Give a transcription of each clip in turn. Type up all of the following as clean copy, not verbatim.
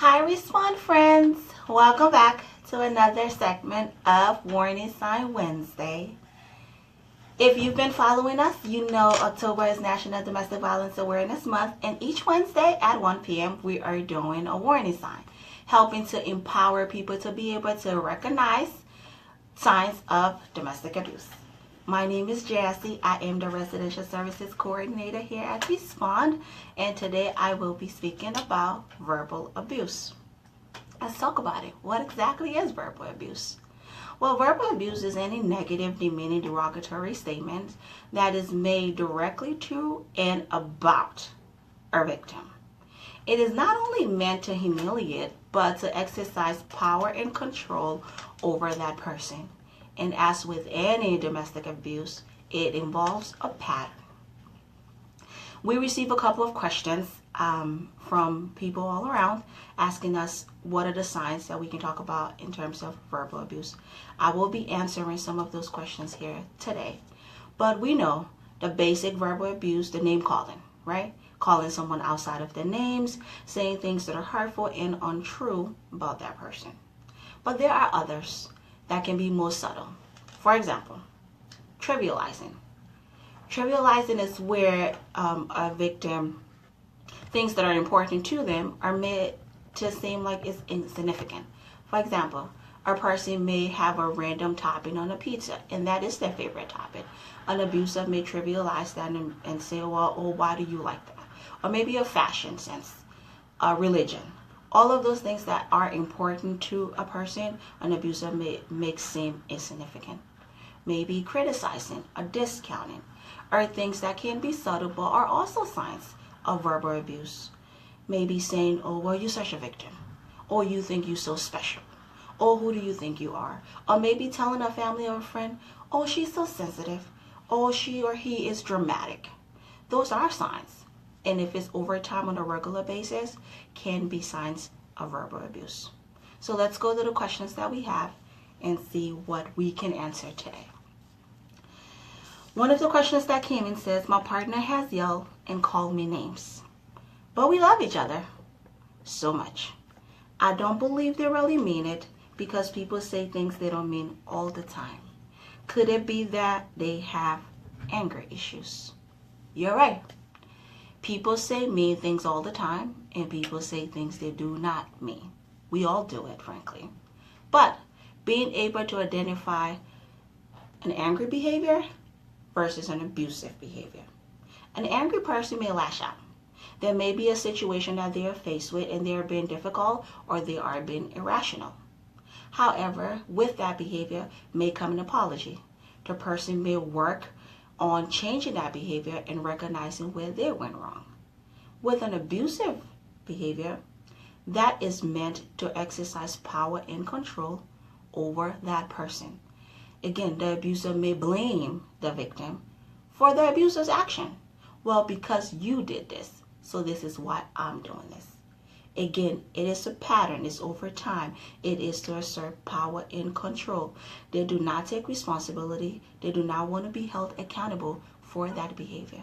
Hi, Respond friends. Welcome back to another segment of Warning Sign Wednesday. If you've been following us, you know October is National Domestic Violence Awareness Month, and each Wednesday at 1 p.m. we are doing a warning sign, helping to empower people to be able to recognize signs of domestic abuse. My name is Jassie. I am the Residential Services Coordinator here at Respond, and today I will be speaking about verbal abuse. Let's talk about it. What exactly is verbal abuse? Well, verbal abuse is any negative, demeaning, derogatory statement that is made directly to and about a victim. It is not only meant to humiliate, but to exercise power and control over that person. And as with any domestic abuse, it involves a pattern. We receive a couple of questions from people all around asking us what are the signs that we can talk about in terms of verbal abuse. I will be answering some of those questions here today. But we know the basic verbal abuse, the name calling, right? Calling someone outside of their names, saying things that are hurtful and untrue about that person. But there are others that can be more subtle. For example, trivializing. Trivializing is where a victim, things that are important to them are made to seem like it's insignificant. For example, a person may have a random topping on a pizza, and that is their favorite topping. An abuser may trivialize that and say, well, oh, why do you like that? Or maybe a fashion sense, a religion. All of those things that are important to a person, an abuser may make seem insignificant. Maybe criticizing or discounting are things that can be subtle but are also signs of verbal abuse. Maybe saying, oh, well, you're such a victim. Or you think you're so special. Or who do you think you are? Or maybe telling a family or a friend, oh, she's so sensitive. Oh, she or he is dramatic. Those are signs. And if it's over time on a regular basis, can be signs of verbal abuse. So let's go to the questions that we have and see what we can answer today. One of the questions that came in says, my partner has yelled and called me names, but we love each other so much. I don't believe they really mean it because people say things they don't mean all the time. Could it be that they have anger issues? You're right. People say mean things all the time, and people say things they do not mean. We all do it, frankly. But being able to identify an angry behavior versus an abusive behavior. An angry person may lash out. There may be a situation that they are faced with and they are being difficult or they are being irrational. However, with that behavior may come an apology. The person may work on changing that behavior and recognizing where they went wrong. With an abusive behavior, that is meant to exercise power and control over that person. Again, the abuser may blame the victim for the abuser's action. Well, because you did this, so this is why I'm doing this. Again, it is a pattern. It's over time. It is to assert power and control. They do not take responsibility. They do not want to be held accountable for that behavior.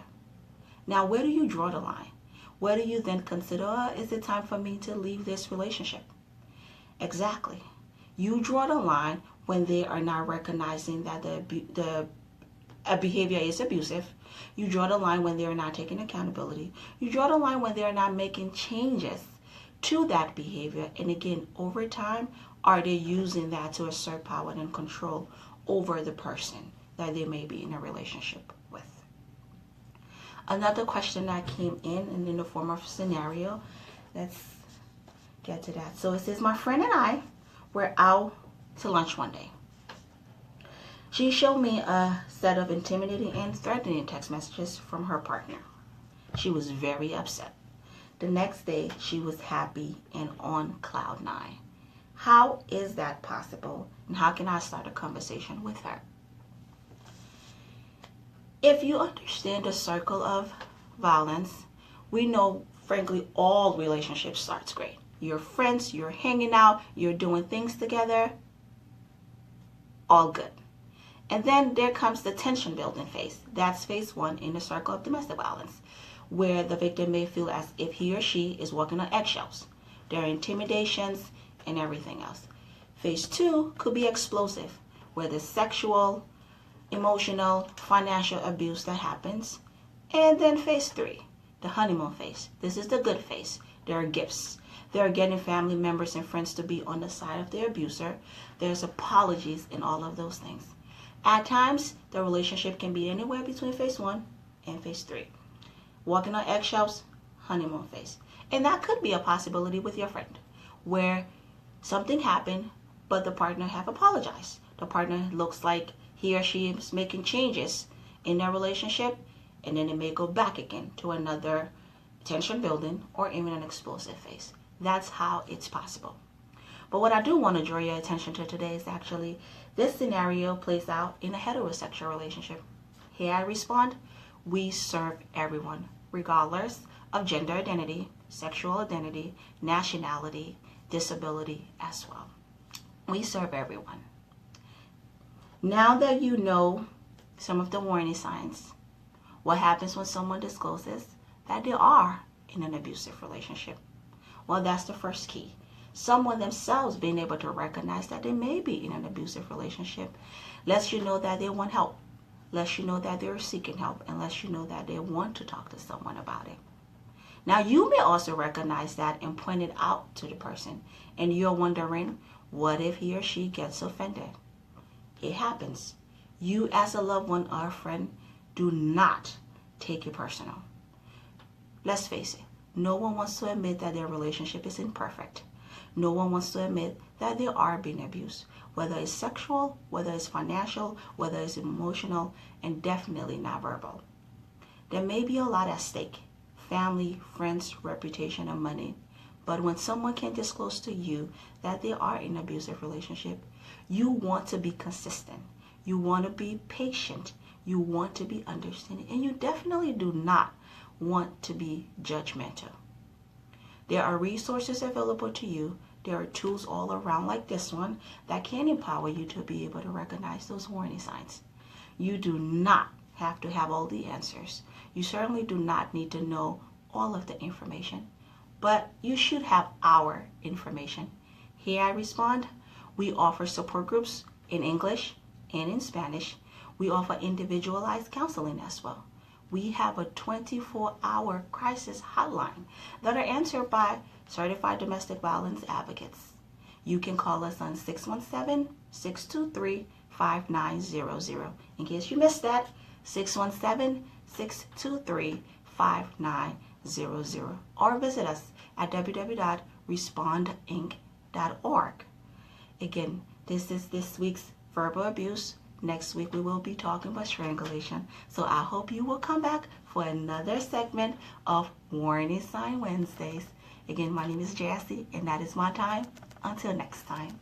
Now, where do you draw the line? Where do you then consider, is it time for me to leave this relationship? Exactly. You draw the line when they are not recognizing that the behavior is abusive. You draw the line when they are not taking accountability. You draw the line when they are not making changes to that behavior. And again, over time, are they using that to assert power and control over the person that they may be in a relationship with? Another question that came in the form of scenario. Let's get to that. So it says, my friend and I were out to lunch one day. She showed me a set of intimidating and threatening text messages from her partner. She was very upset. The next day, she was happy and on cloud nine. How is that possible? And how can I start a conversation with her? If you understand the circle of violence, we know, frankly, all relationships starts great. You're friends, you're hanging out, you're doing things together, all good. And then there comes the tension building phase. That's phase one in the circle of domestic violence, where the victim may feel as if he or she is walking on eggshells. their intimidations, and everything else. Phase 2 could be explosive, where there's sexual, emotional, financial abuse that happens. And then phase 3, the honeymoon phase. This is the good phase. There are gifts. They're getting family members and friends to be on the side of their abuser. There's apologies and all of those things. At times, the relationship can be anywhere between phase 1 and phase 3. Walking on eggshells, honeymoon phase. And that could be a possibility with your friend, where something happened, but the partner have apologized. The partner looks like he or she is making changes in their relationship, and then it may go back again to another tension building or even an explosive phase. That's how it's possible. But what I do want to draw your attention to today is actually this scenario plays out in a heterosexual relationship. Here I respond, we serve everyone, regardless of gender identity, sexual identity, nationality, disability as well. We serve everyone. Now that you know some of the warning signs, what happens when someone discloses that they are in an abusive relationship? Well, that's the first key. Someone themselves being able to recognize that they may be in an abusive relationship lets you know that they want help, lets you know that they're seeking help, and lets you know that they want to talk to someone about it. Now, you may also recognize that and point it out to the person, and you're wondering, what if he or she gets offended? It happens. You as a loved one or a friend, do not take it personal. Let's face it, no one wants to admit that their relationship is imperfect. No one wants to admit that they are being abused, whether it's sexual, whether it's financial, whether it's emotional, and definitely not verbal. There may be a lot at stake: family, friends, reputation, and money. But when someone can disclose to you that they are in an abusive relationship, you want to be consistent. You want to be patient. You want to be understanding. And you definitely do not want to be judgmental. There are resources available to you. There are tools all around like this one that can empower you to be able to recognize those warning signs. You do not have to have all the answers. You certainly do not need to know all of the information, but you should have our information. Here I respond. We offer support groups in English and in Spanish. We offer individualized counseling as well. We have a 24-hour crisis hotline that are answered by certified domestic violence advocates. You can call us on 617-623-5900. In case you missed that, 617-623-5900. Or visit us at www.respondinc.org. Again, this is this week's verbal abuse. Next week we will be talking about strangulation. So I hope you will come back for another segment of Warning Sign Wednesdays. Again, my name is Jassie, and that is my time. Until next time.